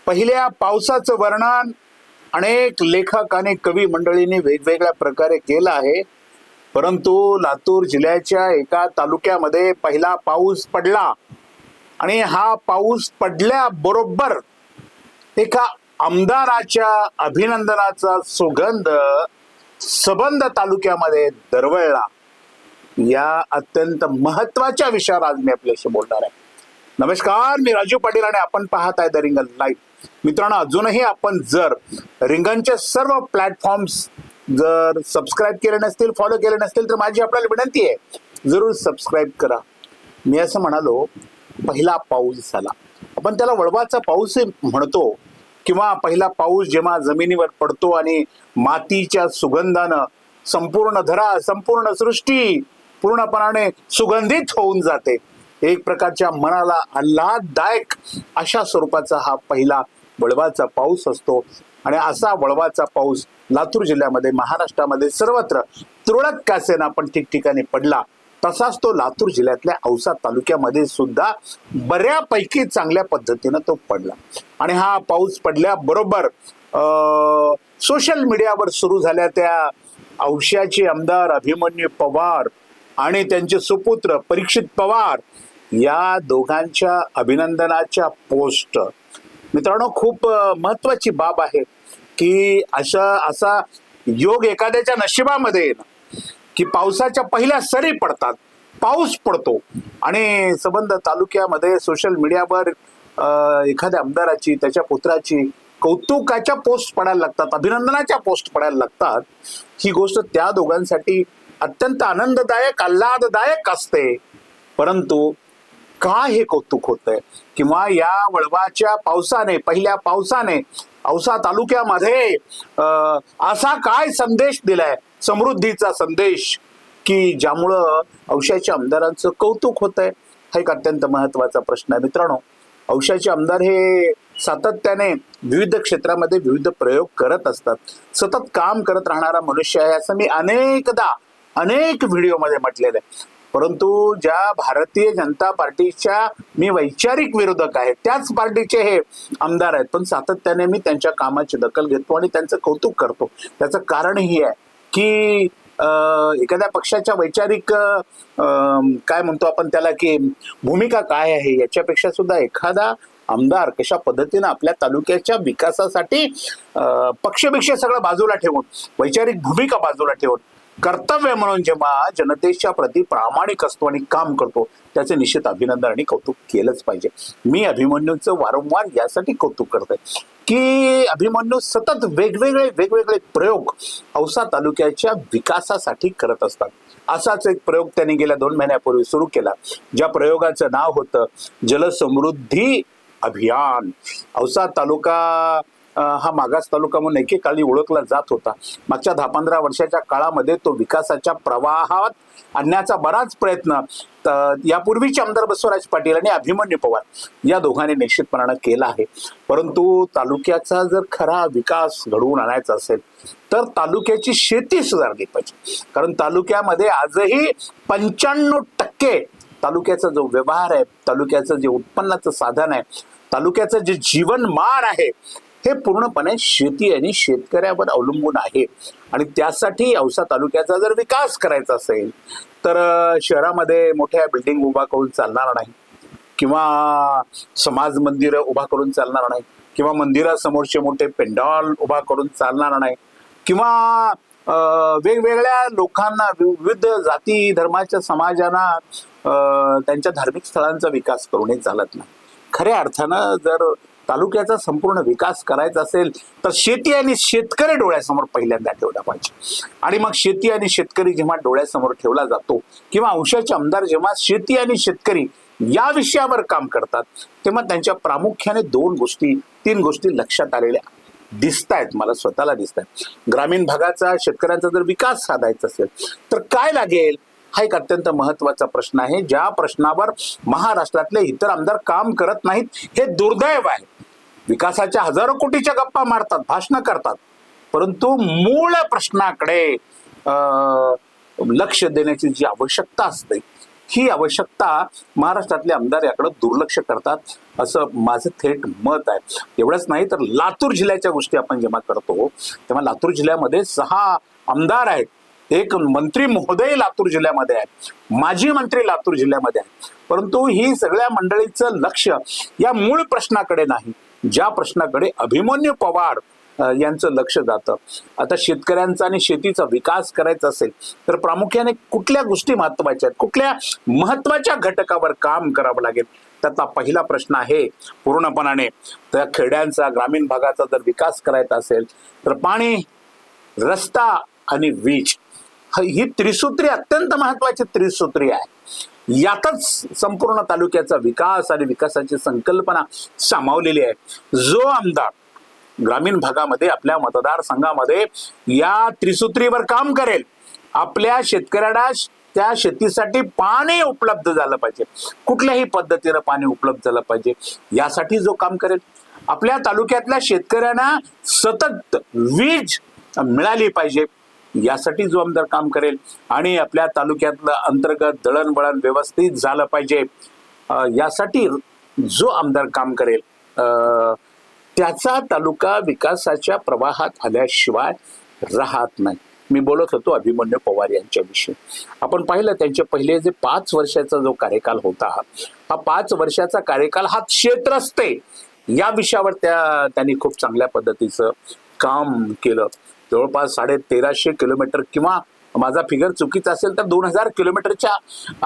पहिल्या पावसाचं वर्णन अनेक लेखक आणि कवी मंडळींनी वेगवेगळ्या प्रकारे केलं आहे. परंतु लातूर जिल्ह्याच्या एका तालुक्यामध्ये पहिला पाऊस पडला आणि हा पाऊस पडल्याबरोबर एका आमदाराच्या अभिनंदनाचा सुगंध सबंध तालुक्यामध्ये दरवळला. या अत्यंत महत्वाच्या विषयावर आज मी आपल्याशी बोलणार आहे. नमस्कार, मी राजू पाटील आणि आपण पाहत आहे द रिंगण लाईव्ह. मित्रांनो, अजूनही आपण जर रिंगणचे सर्व प्लॅटफॉर्म्स जर सबस्क्राईब केले नसतील, फॉलो केले नसतील, तर माझी आपल्याला विनंती आहे, जरूर सबस्क्राईब करा. मी असं म्हणालो, पहिला पाऊस झाला, आपण त्याला वळवाचा पाऊस म्हणतो, किंवा पहिला पाऊस जेव्हा जमिनीवर पडतो आणि मातीच्या सुगंधानं संपूर्ण धरा, संपूर्ण सृष्टी पूर्णपणाने सुगंधित होऊन जाते. एक प्रकारच्या मनाला आल्हाददायक अशा स्वरूपाचा हा पहिला वळवाचा पाऊस असतो. आणि असा वळवाचा पाऊस लातूर जिल्ह्यामध्ये, महाराष्ट्रामध्ये सर्वत्र तुरळक का असेना पण ठिकठिकाणी पडला. तसाच तो लातूर जिल्ह्यातल्या औसा तालुक्यामध्ये सुद्धा बऱ्यापैकी चांगल्या पद्धतीनं तो पडला. आणि हा पाऊस पडल्याबरोबर सोशल मीडियावर सुरू झाल्या त्या औशाचे आमदार अभिमन्यू पवार आणि त्यांचे सुपुत्र परीक्षित पवार या दोघांच्या अभिनंदनाच्या पोस्ट. मित्रांनो, खूप महत्वाची बाब आहे की असा योग एखाद्याच्या नशिबामध्ये येणं, की पावसाच्या पहिल्या सरी पडतात, पाऊस पडतो आणि सबंध तालुक्यामध्ये सोशल मीडियावर एखाद्या आमदाराची, त्याच्या पुत्राची कौतुकाच्या पोस्ट पडायला लागतात, अभिनंदनाच्या पोस्ट पडायला लागतात. ही गोष्ट त्या दोघांसाठी अत्यंत आनंददायक, आल्हाददायक असते. परंतु का हे कौतुक होतंय, किंवा या वळवाच्या पावसाने, पहिल्या पावसाने औसा तालुक्यामध्ये असा काय संदेश दिलाय, समृद्धीचा संदेश, की ज्यामुळं औशाच्या आमदारांचं कौतुक होतंय? हा एक अत्यंत महत्वाचा प्रश्न आहे. मित्रांनो, औशाचे आमदार हे सातत्याने विविध क्षेत्रामध्ये विविध प्रयोग करत असतात, सतत काम करत राहणारा मनुष्य आहे, असं मी अनेक व्हिडिओमध्ये म्हटलेलं आहे. परंतु ज्या भारतीय जनता पार्टीच्या मी वैचारिक विरोधक आहे, त्याच पार्टीचे हे आमदार आहेत, पण सातत्याने मी त्यांच्या कामाची दखल घेतो आणि त्यांचं कौतुक करतो. त्याचं कारण ही आहे की एखाद्या पक्षाच्या वैचारिक काय म्हणतो आपण त्याला, की भूमिका काय आहे, याच्यापेक्षा सुद्धा एखादा आमदार कशा पद्धतीनं आपल्या तालुक्याच्या विकासासाठी पक्षपेक्षा सगळं बाजूला ठेवून, वैचारिक भूमिका बाजूला ठेवून, कर्तव्य म्हणून जेव्हा जनतेच्या प्रती प्रामाणिक असतो आणि काम करतो, त्याचे निश्चित अभिनंदन आणि कौतुक केलंच पाहिजे. मी अभिमन्यूचं वारंवार यासाठी कौतुक करतोय की अभिमन्यू सतत वेगवेगळे प्रयोग औसा तालुक्याच्या विकासासाठी करत असतात. असाच एक प्रयोग त्यांनी गेल्या 2 महिन्यापूर्वी सुरू केला, ज्या प्रयोगाचं नाव होतं जलसमृद्धी अभियान. औसा तालुका हा मागास तालुका म्हणून एकेकाळी ओळखला जात होता. मागच्या 10-15 वर्षाच्या काळामध्ये तो विकासाच्या प्रवाहात आणण्याचा बराच प्रयत्न यापूर्वीचे आमदार बसवराज पाटील आणि अभिमन्यू पवार या दोघांनी निश्चितपणानं केला आहे. परंतु तालुक्याचा जर खरा विकास घडवून आणायचा असेल तर तालुक्याची शेती सुधारली पाहिजे. कारण तालुक्यामध्ये आजही 95% तालुक्याचा जो व्यवहार आहे, तालुक्याचं जे उत्पन्नाचं साधन आहे, तालुक्याचं जे जीवनमान आहे, हे पूर्णपणे शेती आणि शेतकऱ्यावर अवलंबून आहे. आणि त्यासाठी औसा तालुक्याचा जर विकास करायचा असेल तर शहरामध्ये मोठ्या बिल्डिंग उभा करून चालणार नाही, किंवा समाज मंदिर उभा करून चालणार नाही, किंवा मंदिरासमोरचे मोठे पेंडॉल उभा करून चालणार नाही, किंवा वेगवेगळ्या लोकांना, विविध जाती धर्माच्या समाजांना त्यांच्या धार्मिक स्थळांचा विकास करूनही चालत नाही. खऱ्या अर्थानं जर तालुक्याचा संपूर्ण विकास करायचा असेल तर शेती आणि शेतकरी डोळ्यासमोर पहिल्यांदा ठेवला पाहिजे. आणि मग शेती आणि शेतकरी जेव्हा डोळ्यासमोर ठेवला जातो, किंवा औशाचे आमदार जेव्हा शेती आणि शेतकरी या विषयावर काम करतात, तेव्हा त्यांच्या प्रामुख्याने 3 गोष्टी लक्षात आलेल्या दिसतायत, मला स्वतःला दिसतायत. ग्रामीण भागाचा, शेतकऱ्यांचा जर विकास साधायचा असेल तर काय लागेल, हा एक अत्यंत महत्वाचा प्रश्न आहे. ज्या प्रश्नावर महाराष्ट्रातले इतर आमदार काम करत नाहीत, हे दुर्दैव आहे. विकासाच्या हजारो कोटीच्या गप्पा मारतात, भाषणं करतात, परंतु मूळ प्रश्नाकडे लक्ष देण्याची जी आवश्यकता असते, ही आवश्यकता महाराष्ट्रातले आमदार याकडे दुर्लक्ष करतात असं माझं थेट मत आहे. एवढंच नाही तर लातूर जिल्ह्याच्या गोष्टी आपण जेव्हा करतो तेव्हा लातूर जिल्ह्यामध्ये 6 आमदार आहेत, एक मंत्री महोदय लातूर जिल्ह्यामध्ये आहे, माजी मंत्री लातूर जिल्ह्यामध्ये आहे. परंतु ही सगळ्या मंडळीचं लक्ष या मूळ प्रश्नाकडे नाही, ज्या प्रश्नाकडे अभिमन्यू पवार यांचं लक्ष जातं. आता शेतकऱ्यांचा आणि शेतीचा विकास करायचा असेल तर प्रामुख्याने कुठल्या गोष्टी महत्वाच्या आहेत, कुठल्या महत्वाच्या घटकावर काम करावं लागेल. त्याचा पहिला प्रश्न आहे पूर्णपणाने त्या खेड्यांचा, ग्रामीण भागाचा जर विकास करायचा असेल तर पाणी, रस्ता आणि वीज ही त्रिसूत्री अत्यंत महत्वाची त्रिसूत्री आहे. यातच संपूर्ण तालुक्याचा विकास आणि विकासाची संकल्पना सामावलेली आहे. जो आमदार ग्रामीण भागामध्ये आपल्या मतदारसंघामध्ये या त्रिसूत्रीवर काम करेल, आपल्या शेतकऱ्याला त्या शेतीसाठी पाणी उपलब्ध झालं पाहिजे, कुठल्याही पद्धतीनं पाणी उपलब्ध झालं पाहिजे, यासाठी जो काम करेल, आपल्या तालुक्यातल्या शेतकऱ्यांना सतत वीज मिळाली पाहिजे यासाठी जो आमदार काम करेल, आणि आपल्या तालुक्यातलं अंतर्गत दळणवळण व्यवस्थित झालं पाहिजे यासाठी जो आमदार काम करेल त्याचा तालुका विकासाच्या प्रवाहात आल्याशिवाय राहत नाही. मी बोलत होतो अभिमन्यू पवार यांच्याविषयी. आपण पाहिलं त्यांचे पहिले जे 5 वर्षाचा जो कार्यकाल होता, हा 5 वर्षाचा कार्यकाल हा क्षेत्रस्ते या विषयावर त्यांनी खूप चांगल्या पद्धतीचं काम केलं. जवळपास 1350 किलोमीटर किंवा माझा फिगर चुकीचा असेल तर 2000 किलोमीटरच्या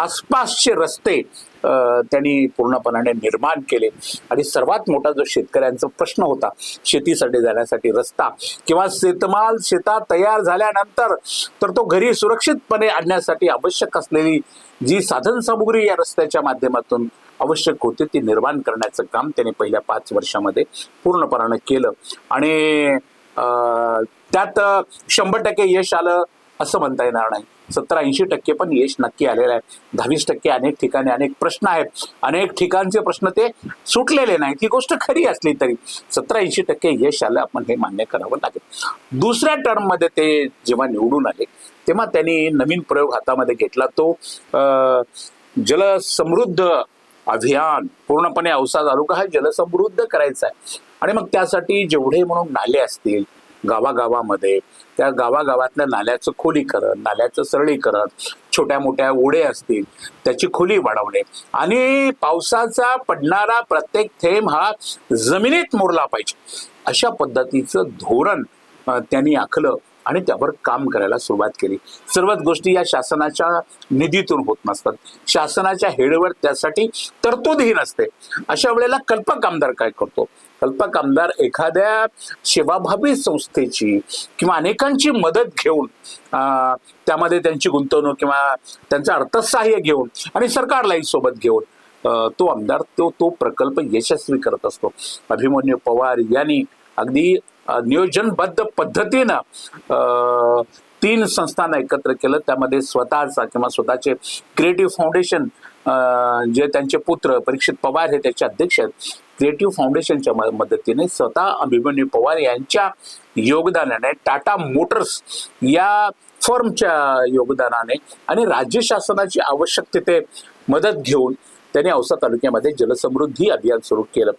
आसपासचे रस्ते त्यांनी पूर्णपणाने निर्माण केले. आणि सर्वात मोठा जो शेतकऱ्यांचा प्रश्न होता शेतीसाठी जाण्यासाठी रस्ता किंवा शेतमाल शेतात तयार झाल्यानंतर तर तो घरी सुरक्षितपणे आणण्यासाठी आवश्यक असलेली जी साधन सामुग्री या रस्त्याच्या माध्यमातून आवश्यक होते ती निर्माण करण्याचं काम त्यांनी पहिल्या 5 वर्षामध्ये पूर्णपणाने केलं. आणि त्यात 100% यश आलं असं म्हणता येणार नाही. 70-80% पण यश नक्की आलेलं आहे. 10-20% अनेक ठिकाणी अनेक प्रश्न आहेत, अनेक ठिकाणचे प्रश्न ते सुटलेले नाहीत. ही गोष्ट खरी असली तरी 70-80% यश आलं, आपण हे मान्य करावं लागेल. दुसऱ्या टर्म मध्ये ते जेव्हा निवडून आले तेव्हा त्यांनी नवीन प्रयोग हातामध्ये घेतला, तो जलसमृद्ध अभियान. पूर्णपणे औसा तालुका हा जलसमृद्ध करायचा आहे आणि मग त्यासाठी जेवढे म्हणून नाले असतील गावागावामध्ये, त्या गावागावातल्या नाल्याचं खोलीकरण, नाल्याचं सरळीकरण, छोट्या मोठ्या ओढे असतील त्याची खोली वाढवणे आणि पावसाचा पडणारा प्रत्येक थेंब हा जमिनीत मुरला पाहिजे, अशा पद्धतीचं धोरण त्यांनी आखलं आणि त्यावर काम करायला सुरुवात केली. सर्वच गोष्टी या शासनाच्या निधीतून होत नसतात, शासनाच्या हेडवर त्यासाठी तरतूदही नसते. अशा वेळेला कल्पक आमदार काय करतो? कल्पक आमदार एखाद्या सेवाभावी संस्थेची किंवा अनेकांची मदत घेऊन त्यामध्ये त्यांची गुंतवणूक किंवा त्यांचं अर्थसहाय्य घेऊन आणि सरकारलाही सोबत घेऊन तो आमदार तो प्रकल्प यशस्वी करत असतो. अभिमन्यू पवार यांनी अगदी नियोजनबद्ध पद्धतीनं 3 संस्थांना एकत्र केलं. त्यामध्ये स्वतःचा किंवा स्वतःचे क्रिएटिव्ह फाउंडेशन, जे त्यांचे पुत्र परीक्षित पवार हे त्याचे अध्यक्ष आहेत, क्रिएटिव्ह फाउंडेशनच्या मदतीने स्वतः अभिमन्यू पवार यांच्या योगदानाने, टाटा मोटर्स या फर्मच्या योगदानाने आणि राज्य शासनाची आवश्यक तिथे मदत घेऊन त्यांनी औसा तालुक्यामध्ये जलसमृद्धी अभियान सुरू केलं.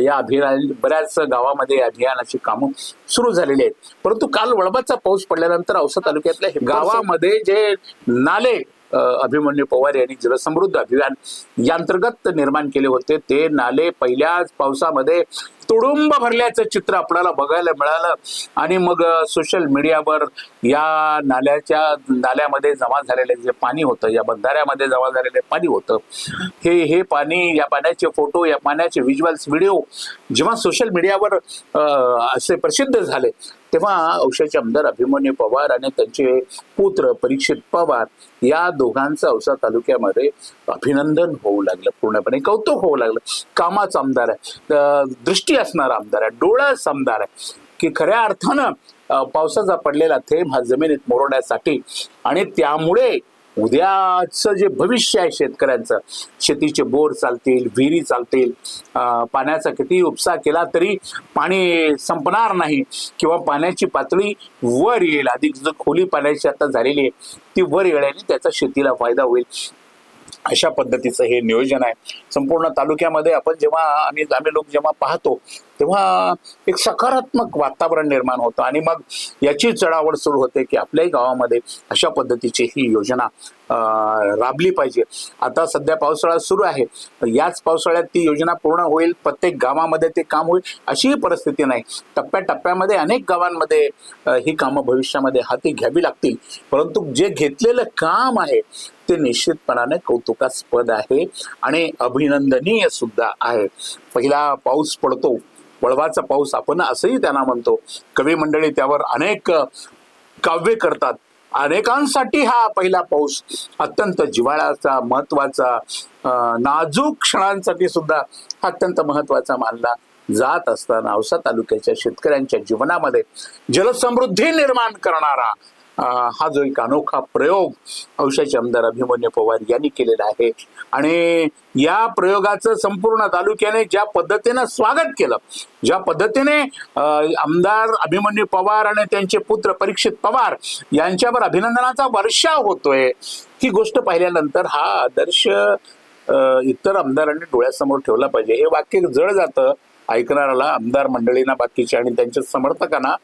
या अभियान बऱ्याच गावामध्ये अभियानाची कामं सुरू झालेली आहेत. परंतु काल वळवाचा पाऊस पडल्यानंतर औसा तालुक्यातल्या गावामध्ये जे नाले अभिमन्यू पवार यांनी जलसमृद्ध अभियान यांतर्गत निर्माण केले होते, ते नाले पहिल्याच पावसामध्ये तुडुंब भरल्याचं चित्र आपल्याला बघायला मिळालं. आणि मग सोशल मीडियावर या नाल्यामध्ये जमा झालेले जे पाणी होतं, या बंधाऱ्यामध्ये जमा झालेले पाणी होतं, हे पाणी, या पाण्याचे फोटो, या पाण्याचे व्हिज्युअल्स, व्हिडिओ जेव्हा सोशल मीडियावर असे प्रसिद्ध झाले तेव्हा औसाचे आमदार अभिमन्यू पवार आणि त्यांचे पुत्र परीक्षित पवार या दोघांचं औसा तालुक्यामध्ये अभिनंदन होऊ लागलं, पूर्णपणे कौतुक होऊ लागलं. कामाचा आमदार आहे, दृष्टी असणारा आमदार आहे, डोळस आमदार आहे की खऱ्या अर्थानं पावसाचा पडलेला थेंब हा जमिनीत मोरवण्यासाठी आणि त्यामुळे उद्याचं जे भविष्य आहे शेतकऱ्यांचं, शेतीचे बोर चालतील, विहिरी चालतील, पाण्याचा किती उपसा केला तरी पाणी संपणार नाही किंवा पाण्याची पातळी वर येईल, अधिक जो खोली पाण्याची आता झालेली आहे ती वर येण्याने त्याचा शेतीला फायदा होईल. अशा पद्धतीचं हे नियोजन आहे संपूर्ण तालुक्यामध्ये. आपण जेव्हा आम्ही लोक जेव्हा पाहतो तेव्हा एक सकारात्मक वातावरण निर्माण होतं आणि मग याची चढावड सुरू होते की आपल्याही गावामध्ये अशा पद्धतीची ही योजना राबली पाहिजे. आता सध्या पावसाळा सुरू आहे, याच पावसाळ्यात ती योजना पूर्ण होईल, प्रत्येक गावामध्ये ते काम होईल अशीही परिस्थिती नाही. टप्प्याटप्प्यामध्ये अनेक गावांमध्ये ही कामं भविष्यामध्ये हाती घ्यावी लागतील. परंतु जे घेतलेलं काम आहे ते निश्चितपणाने कौतुकास्पद आहे आणि अभिनंदनीय सुद्धा आहे. पहिला पाऊस पडतो, वळवाचा पाऊस आपण असंही त्यांना म्हणतो. कवी मंडळी त्यावर अनेक काव्य करतात. अनेकांसाठी हा पहिला पाऊस अत्यंत जिव्हाळ्याचा, महत्वाचा, नाजूक क्षणांसाठी सुद्धा अत्यंत महत्वाचा मानला जात असताना औसा तालुक्याच्या शेतकऱ्यांच्या जीवनामध्ये जलसमृद्धी निर्माण करणारा हा जो एक अनोखा प्रयोग औशाचे आमदार अभिमन्यू पवार यांनी केलेला आहे. आणि या प्रयोगाचं संपूर्ण तालुक्याने ज्या पद्धतीनं स्वागत केलं, ज्या पद्धतीने आमदार अभिमन्यू पवार आणि त्यांचे पुत्र परीक्षित पवार यांच्यावर अभिनंदनाचा वर्षाव होतोय, ही गोष्ट पाहिल्यानंतर हा आदर्श इतर आमदारांनी डोळ्यासमोर ठेवला पाहिजे. हे वाक्य जड जातं ऐकणाऱ्याला, आमदार मंडळींना, बाकीच्या आणि त्यांच्या समर्थकांना,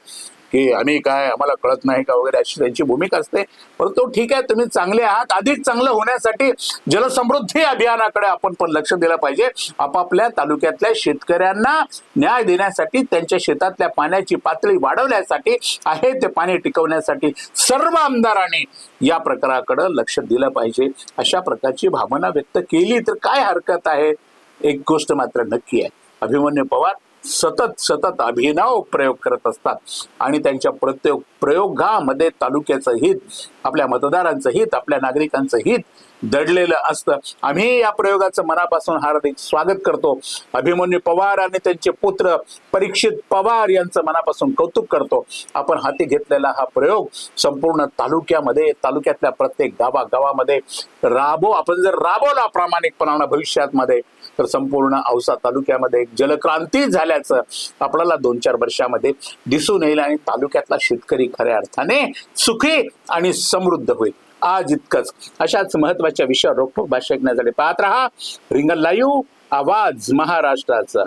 की आम्ही काय, आम्हाला कळत नाही का वगैरे अशी त्यांची भूमिका असते. परंतु ठीक आहे, तुम्ही चांगले आहात, अधिक चांगलं होण्यासाठी जलसमृद्धी अभियानाकडे आपण पण लक्ष दिलं पाहिजे. आपापल्या तालुक्यातल्या शेतकऱ्यांना न्याय देण्यासाठी, त्यांच्या शेतातल्या पाण्याची पातळी वाढवण्यासाठी, आहे ते पाणी टिकवण्यासाठी सर्व आमदारांनी या प्रकाराकडे लक्ष दिलं पाहिजे. अशा प्रकारची भावना व्यक्त केली तर काय हरकत आहे. एक गोष्ट मात्र नक्की आहे, अभिमन्यू पवार सतत अभिनव प्रयोग करत असतात आणि त्यांच्या प्रत्येक प्रयोगामध्ये तालुक्याचं हित, आपल्या मतदारांचं हित, आपल्या नागरिकांचं हित दडलेलं असतं. आम्ही या प्रयोगाचं मनापासून हार्दिक स्वागत करतो. अभिमन्यू पवार आणि त्यांचे पुत्र परीक्षित पवार यांचं मनापासून कौतुक करतो. आपण हाती घेतलेला हा प्रयोग संपूर्ण तालुक्यामध्ये, तालुक्यातल्या प्रत्येक गावागावामध्ये आपण जर राबवला प्रामाणिकपणानं भविष्यात मध्ये, तर संपूर्ण औसा तालुक्यामध्ये एक जलक्रांती झाल्याचं आपल्याला 2-4 वर्षामध्ये दिसून येईल आणि तालुक्यातला शेतकरी खऱ्या अर्थाने सुखी आणि समृद्ध होईल. आज इतकंच. अशाच महत्वाच्या विषयावर रोखोक भाष्य ऐकण्यासाठी पाहत रहा रिंगण लाईव्ह, आवाज महाराष्ट्राचा.